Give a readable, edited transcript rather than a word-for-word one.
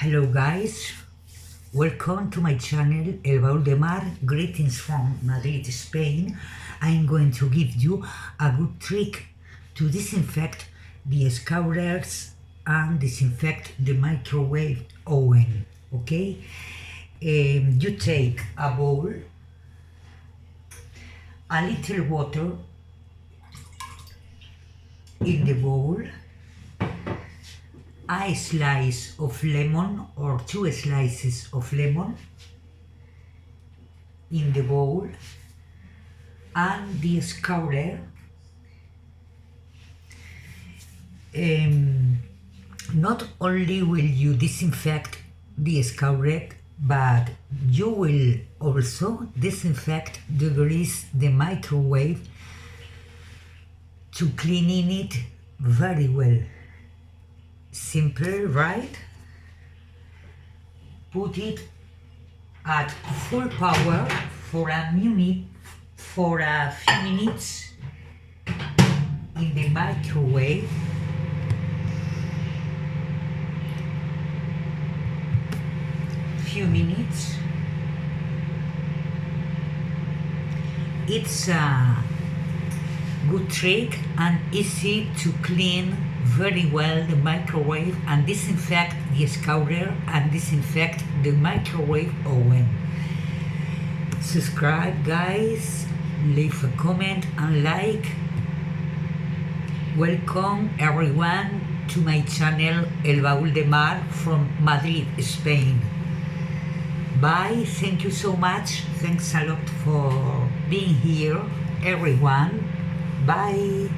Hello guys, welcome to my channel El Baúl de Mar. Greetings from Madrid, Spain. I'm going to give you a good trick to disinfect the scourers and disinfect the microwave oven. Okay, you take a bowl, a little water in the bowl, a slice of lemon or 2 slices of lemon in the bowl, and the scourer. Not only will you disinfect the scourer, but you will also disinfect the grease, the microwave, to cleaning it very well. Simple, right? Put it at full power for a few minutes in the microwave. Few minutes. It's a good trick and easy to clean very well the microwave and disinfect the scourer and disinfect the microwave oven. Subscribe guys, leave a comment and like. Welcome everyone to my channel El Baúl de Mar from Madrid, Spain. Bye, thank you so much, thanks a lot for being here everyone. Bye.